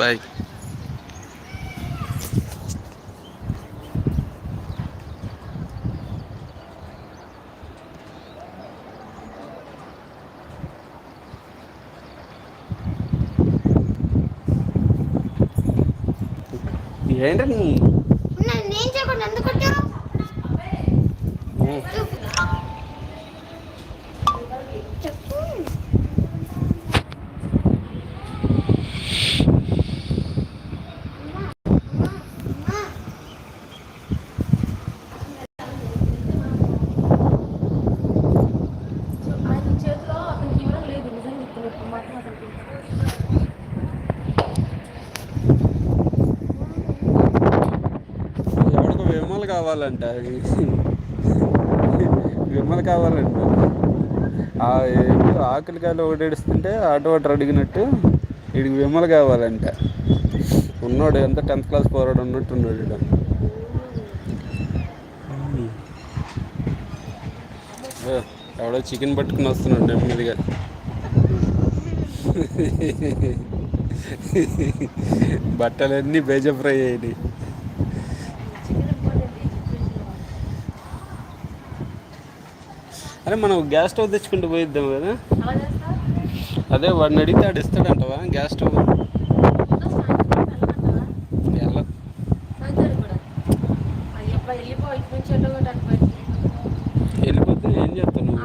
Bye. ఏంటని నేను చెప్పండి ఎందుకంటే చెప్పు. ఎవరికి విమలు కావాలంట, విమలు కావాలంట. ఆకలికాయలు ఒకటి ఏడుస్తుంటే ఆటో వాటర్ అడిగినట్టు వీడికి విమలు కావాలంట. ఉన్నాడు ఎంత 10th క్లాస్ పోరాడు ఉన్నట్టున్నాడు వీడు. ఎవడో చికెన్ పట్టుకుని వస్తున్నాడు నెమ్మదిగా. బట్టలన్నీ బేజ ఫ్రై అయ్యాయి. అరే మనం గ్యాస్ స్టవ్ తెచ్చుకుంటూ పోయిద్దాం కదా. అదే వాడిని అడిగితే ఆడు ఇస్తాడంటవా గ్యాస్ స్టవ్? ఎలా వెళ్ళిపోతే ఏం చేస్తాను?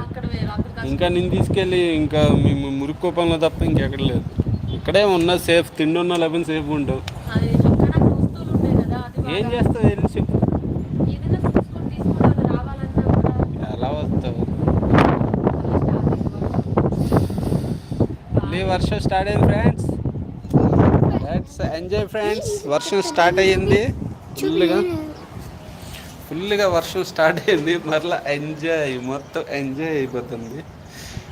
ఇంకా నేను తీసుకెళ్ళి ఇంకా మేము మురికోపంలో తప్ప ఇంకెక్కడ లేదు. ఇక్కడే ఉన్నా సేఫ్, తిండి ఉన్నా లేకపోతే సేఫ్ ఉంటావు. ఏం చేస్తావు వెళ్ళి చెప్పు. ఎలా వస్తావు? మళ్ళీ వర్షం స్టార్ట్ అయింది ఫ్రెండ్స్. Let's enjoy friends. వర్షం స్టార్ట్ అయ్యింది ఫుల్గా వర్షం స్టార్ట్ అయింది. మరలా ఎంజాయ్, మొత్తం ఎంజాయ్ అయిపోతుంది.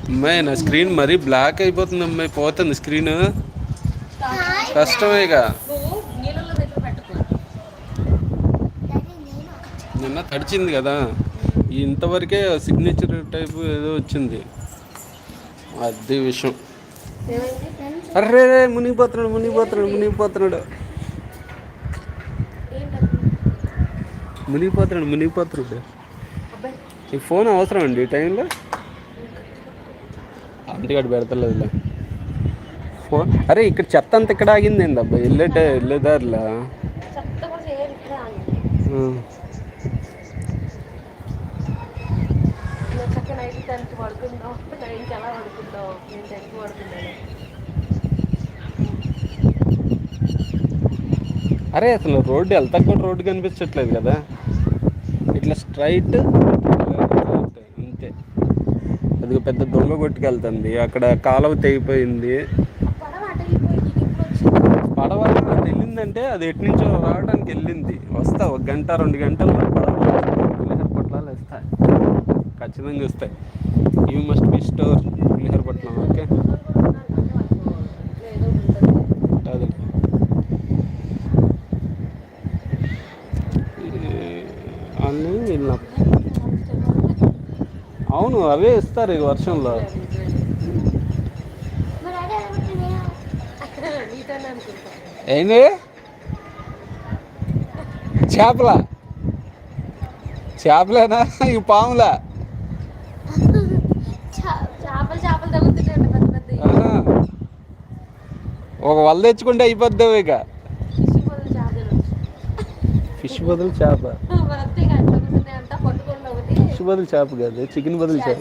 అమ్మాయి నా స్క్రీన్ మరీ బ్లాక్ అయిపోతుంది. అమ్మాయి పోతుంది స్క్రీన్, కష్టమేగా. నిన్న తడిచింది కదా, ఇంతవరకే సిగ్నేచర్ టైప్ ఏదో వచ్చింది. అది విషయం. అర్రే మునిగిపోతున్నాడు మునిగిపోతున్నాడు మునిగిపోతున్నాడు మునిగిపోతున్నాడు మునిగిపోతున్నాడు. ఈ ఫోన్ అవసరం అండి ఈ టైంలో. అంతగాడు పెడతలేదులే ఫోన్. అరే ఇక్కడ చెత్త అంత ఇక్కడ ఆగింది ఏంది అబ్బాయి? వెళ్ళేదారిలా అరే అసలు రోడ్డు వెళ్తా కూడా రోడ్డు కనిపించట్లేదు కదా. ఇట్లా స్ట్రైట్ అంతే. అది పెద్ద దొంగ కొట్టుకెళ్తుంది. అక్కడ కాలువ తెగిపోయింది. పడవ వెళ్ళిందంటే అది ఎటు నుంచో రావడానికి వెళ్ళింది. వస్తా 1 గంట 2 గంటలు పులిహోర పొట్లాలు వస్తాయి, ఖచ్చితంగా వస్తాయి. యూ మస్ట్ బి స్టోర్ పులిహోర పొట్లం. ఓకే అన్నీ వెళ్ళినా. అవును అవే ఇస్తారు ఈ వర్షంలో. ఏంది చేపల? చేపలేనా ఈ పాములా? ఒక వల తెచ్చుకుంటే అయిపోద్దావు ఇక. ఫిష్ బదులు చేప, ఫిష్ బదులు చేప కాదు, చికెన్ బదులు చేప.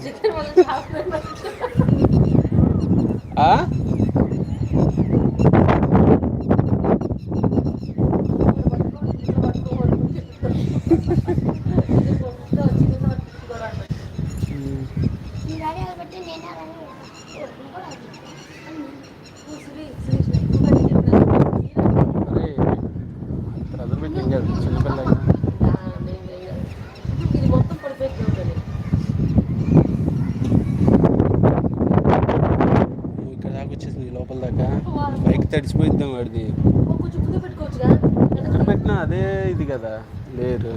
చిన్నపిల్ల ఇక్కడ దాకా వచ్చేసింది లోపల దాకా. బైక్ తడిచిపోయిద్దాం వాడిది. ఎక్కడ పెట్టినా అదే ఇది కదా లేరు.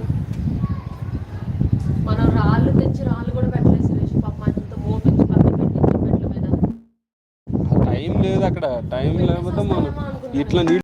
మనం రాళ్ళు తెచ్చి రాళ్ళు కూడా పెట్టలేదు సురేష్. పాప అంత మోపించి పక్కన పెట్టి మెట్ల మీద. టైం లేదు అక్కడ. టైం లేకపోతే మనం ఇట్లా